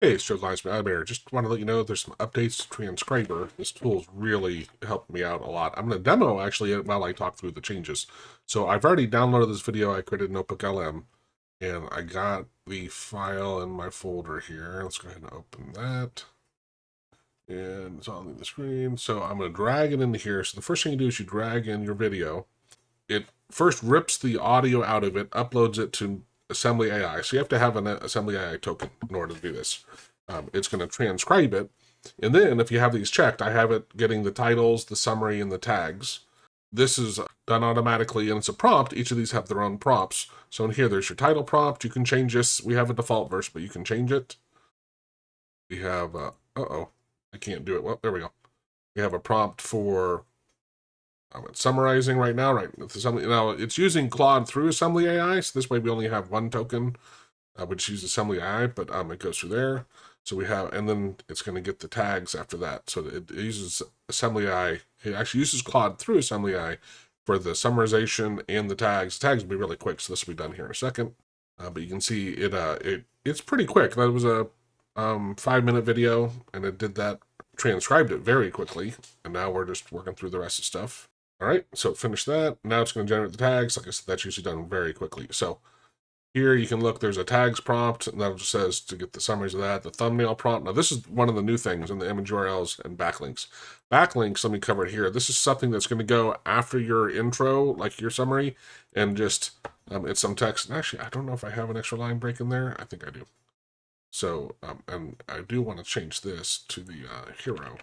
Hey, it's Gleisman. I'm here. Just want to let you know there's some updates to Transcriber. This tool's really helped me out a lot. I'm going to demo actually while I talk through the changes. So I've already downloaded this video. I created Notebook LM, and I got the file in my folder here. Let's go ahead and open that. And it's on the screen. So I'm going to drag it into here. So the first thing you do is you drag in your video. It first rips the audio out of it, uploads it to Assembly AI. So you have to have an Assembly AI token in order to do this. It's going to transcribe it. And then if you have these checked, I have it getting the titles, the summary, and the tags. This is done automatically, and it's a prompt. Each of these have their own prompts. So in here, there's your title prompt. You can change this. We have a default version, but you can change it. We have, I can't do it. Well, there we go. We have a prompt for it's summarizing right now, right? Now, it's using Claude through Assembly AI, so this way we only have one token, which uses Assembly AI, but it goes through there. So we have, and then it's going to get the tags after that. So it uses Assembly AI. It actually uses Claude through Assembly AI for the summarization and the tags. The tags will be really quick, so this will be done here in a second. But you can see it's pretty quick. That was a 5-minute video, and it did that, transcribed it very quickly, and now we're just working through the rest of the stuff. All right, so finish that. Now it's going to generate the tags. Like I said, that's usually done very quickly. So here you can look, there's a tags prompt, and that just says to get the summaries of that. The thumbnail prompt. Now this is one of the new things in the image URLs and backlinks. Backlinks, let me cover it here. This is something that's going to go after your intro, like your summary, and just it's some text. And actually, I don't know if I have an extra line break in there. I think I do. So, and I do want to change this to the hero.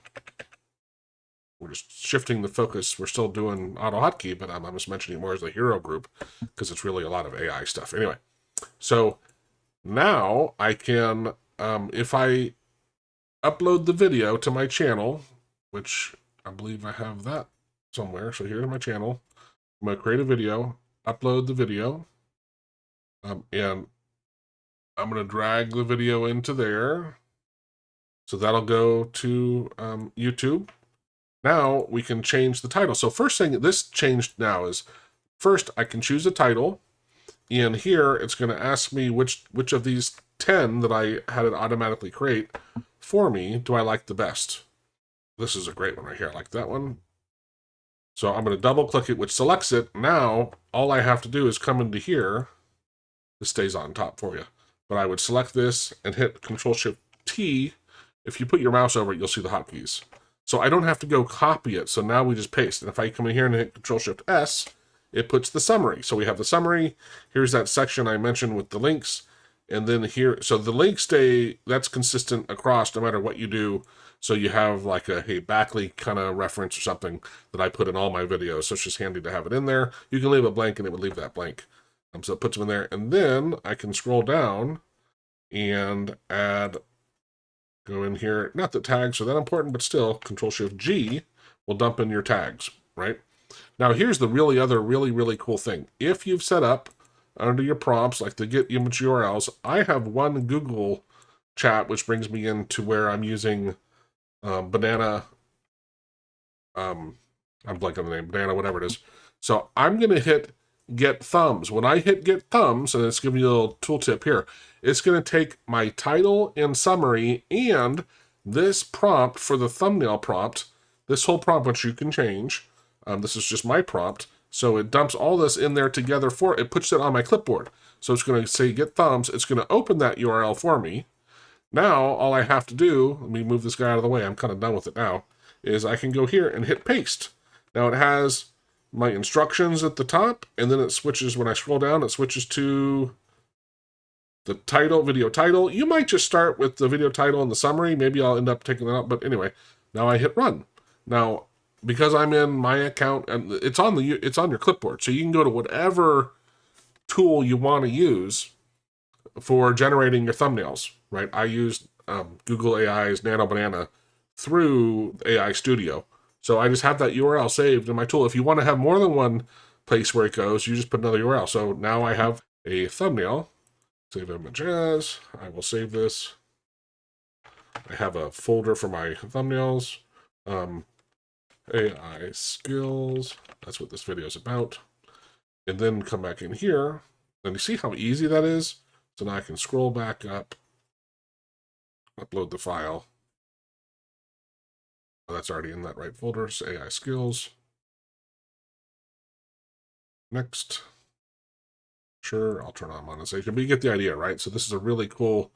We're just shifting the focus. We're still doing AutoHotkey, but I'm just mentioning more as the hero group because it's really a lot of AI stuff. Anyway, so now I can, if I upload the video to my channel, which I believe I have that somewhere. So here's my channel. I'm going to create a video, upload the video, and I'm going to drag the video into there. So that'll go to YouTube. Now we can change the title. So first thing this changed now is, first I can choose a title, and here it's going to ask me which of these 10 that I had it automatically create for me do I like the best. This is a great one right here. I like that one. So I'm going to double click it, which selects it. Now all I have to do is come into here. This stays on top for you. But I would select this and hit Control+Shift+T. If you put your mouse over it, you'll see the hotkeys. So I don't have to go copy it. So now we just paste. And if I come in here and hit Control+Shift+S, it puts the summary. So we have the summary. Here's that section I mentioned with the links. And then here, so the links stay, that's consistent across no matter what you do. So you have like a backlink kind of reference or something that I put in all my videos. So it's just handy to have it in there. You can leave it blank and it would leave that blank. So it puts them in there. And then I can scroll down and add, go in here. Not that tags are that important, but still, Control+Shift+G will dump in your tags, right? Now, here's the really cool thing. If you've set up under your prompts, like the get image URLs, I have one Google chat, which brings me into where I'm using Banana, I'm blanking on the name, Banana, whatever it is. So I'm going to hit get thumbs. When I hit get thumbs, and it's giving you a little tooltip here, it's going to take my title and summary and this prompt for the thumbnail prompt, this whole prompt, which you can change. This is just my prompt. So it dumps all this in there together it puts it on my clipboard. So it's going to say get thumbs. It's going to open that URL for me. Now, all I have to do, let me move this guy out of the way. I'm kind of done with it now, is I can go here and hit paste. Now it has my instructions at the top, and then it switches, when I scroll down, it switches to the title, video title. You might just start with the video title and the summary. Maybe I'll end up taking that out, but anyway, now I hit run. Now, because I'm in my account, and it's on your clipboard, so you can go to whatever tool you want to use for generating your thumbnails, right? I used Google AI's Nano Banana through AI Studio. So I just have that URL saved in my tool. If you want to have more than one place where it goes, you just put another URL. So now I have a thumbnail. Save image as. I will save this. I have a folder for my thumbnails. AI skills. That's what this video is about. And then come back in here. And you see how easy that is? So now I can scroll back up upload the file. Oh, that's already in that right folder. So AI skills. Next. Sure, I'll turn on monetization, but you get the idea, right? So this is a really cool,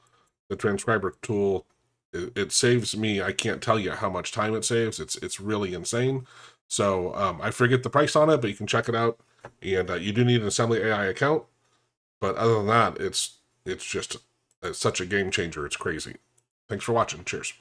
the transcriber tool. It saves me. I can't tell you how much time it saves. It's really insane. So I forget the price on it, but you can check it out. And you do need an Assembly AI account. But other than that, it's such a game changer. It's crazy. Thanks for watching. Cheers.